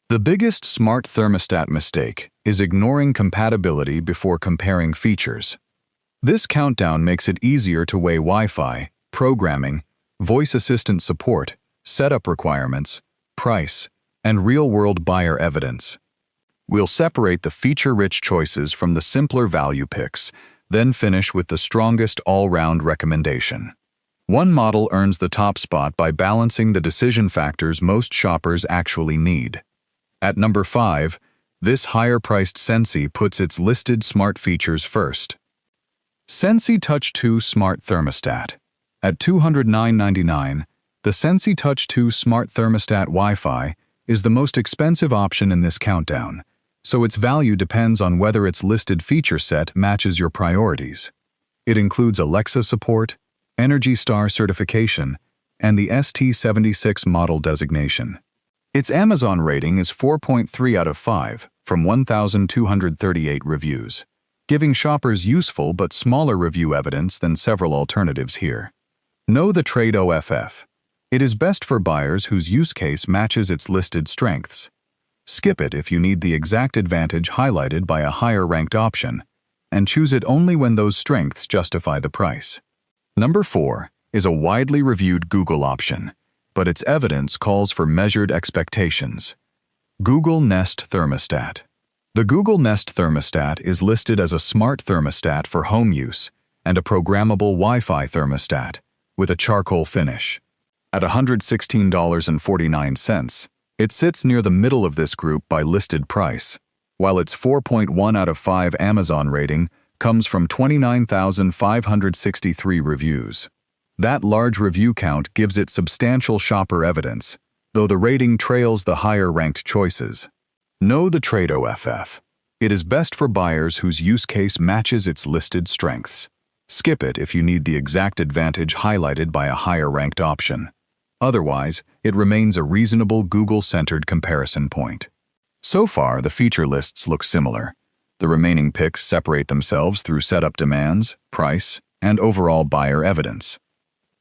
The biggest smart thermostat mistake is ignoring compatibility before comparing features. This countdown makes it easier to weigh Wi-Fi, programming, voice assistant support, setup requirements, price, and real-world buyer evidence. We'll separate the feature-rich choices from the simpler value picks, then finish with the strongest all-round recommendation. One model earns the top spot by balancing the decision factors most shoppers actually need. At number 5, this higher-priced Sensi puts its listed smart features first. Sensi Touch 2 Smart Thermostat. At $209.99, the Sensi Touch 2 Smart Thermostat Wi-Fi is the most expensive option in this countdown, so its value depends on whether its listed feature set matches your priorities. It includes Alexa support, Energy Star certification, and the ST76 model designation. Its Amazon rating is 4.3 out of 5 from 1,238 reviews, giving shoppers useful but smaller review evidence than several alternatives here. Know the trade OFF. It is best for buyers whose use case matches its listed strengths. Skip it if you need the exact advantage highlighted by a higher-ranked option, and choose it only when those strengths justify the price. Number 4 is a widely reviewed Google option, but its evidence calls for measured expectations. Google Nest Thermostat. The Google Nest Thermostat is listed as a smart thermostat for home use and a programmable Wi-Fi thermostat with a charcoal finish. At $116.49, it sits near the middle of this group by listed price, while its 4.1 out of 5 Amazon rating comes from 29,563 reviews. That large review count gives it substantial shopper evidence, though the rating trails the higher-ranked choices. Know the trade OFF. It is best for buyers whose use case matches its listed strengths. Skip it if you need the exact advantage highlighted by a higher-ranked option. Otherwise, it remains a reasonable Google-centered comparison point. So far, the feature lists look similar. The remaining picks separate themselves through setup demands, price, and overall buyer evidence.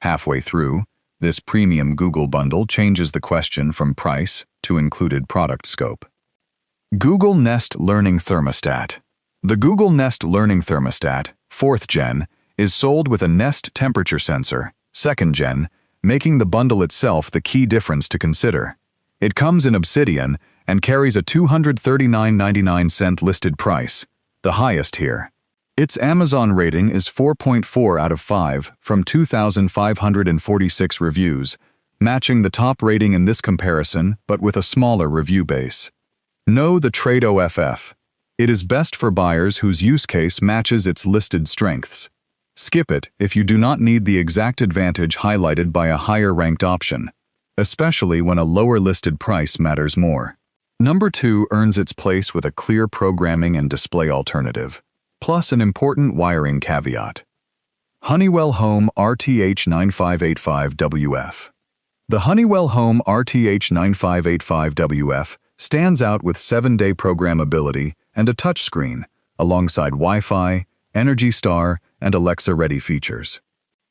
Halfway through, this premium Google bundle changes the question from price to included product scope. Google Nest Learning Thermostat. The Google Nest Learning Thermostat, 4th Gen, is sold with a Nest temperature sensor, 2nd Gen, making the bundle itself the key difference to consider. It comes in Obsidian and carries a $239.99 listed price, the highest here. Its Amazon rating is 4.4 out of 5 from 2,546 reviews, matching the top rating in this comparison but with a smaller review base. Know the trade OFF. It is best for buyers whose use case matches its listed strengths. Skip it if you do not need the exact advantage highlighted by a higher-ranked option, especially when a lower listed price matters more. Number 2 earns its place with a clear programming and display alternative, plus an important wiring caveat. Honeywell Home RTH9585WF. The Honeywell Home RTH9585WF stands out with 7-day programmability and a touchscreen, alongside Wi-Fi, Energy Star, and Alexa-ready features.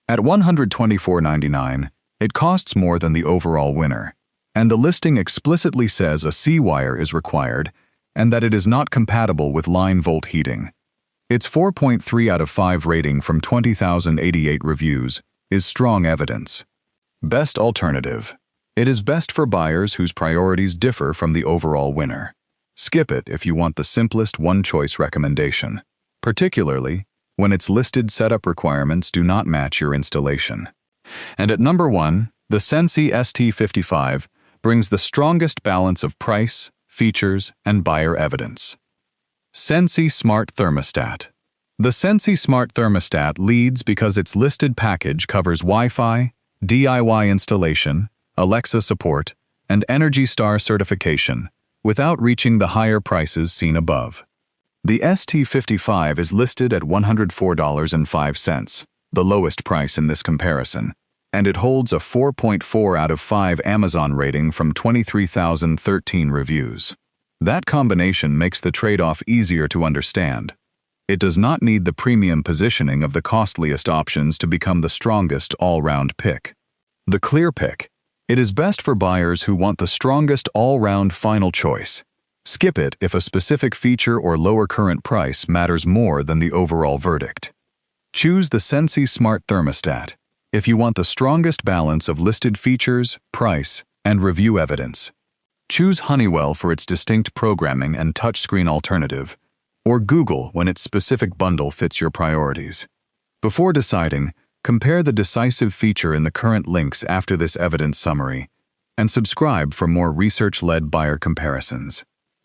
At $124.99, it costs more than the overall winner, and the listing explicitly says a C-wire is required and that it is not compatible with line volt heating. Its 4.3 out of 5 rating from 20,088 reviews is strong evidence. Best alternative. It is best for buyers whose priorities differ from the overall winner. Skip it if you want the simplest one-choice recommendation, particularly when its listed setup requirements do not match your installation. And at number 1, the Sensi ST55 brings the strongest balance of price, features, and buyer evidence. Sensi Smart Thermostat. The Sensi Smart Thermostat leads because its listed package covers Wi-Fi, DIY installation, Alexa support, and Energy Star certification, without reaching the higher prices seen above. The ST55 is listed at $104.05, the lowest price in this comparison, and it holds a 4.4 out of 5 Amazon rating from 23,013 reviews. That combination makes the trade-off easier to understand. It does not need the premium positioning of the costliest options to become the strongest all-round pick. The clear pick. It is best for buyers who want the strongest all-round final choice. Skip it if a specific feature or lower current price matters more than the overall verdict. Choose the Sensi Smart Thermostat if you want the strongest balance of listed features, price, and review evidence. Choose Honeywell for its distinct programming and touchscreen alternative, or Google when its specific bundle fits your priorities. Before deciding, compare the decisive feature in the current links after this evidence summary, and subscribe for more research-led buyer comparisons.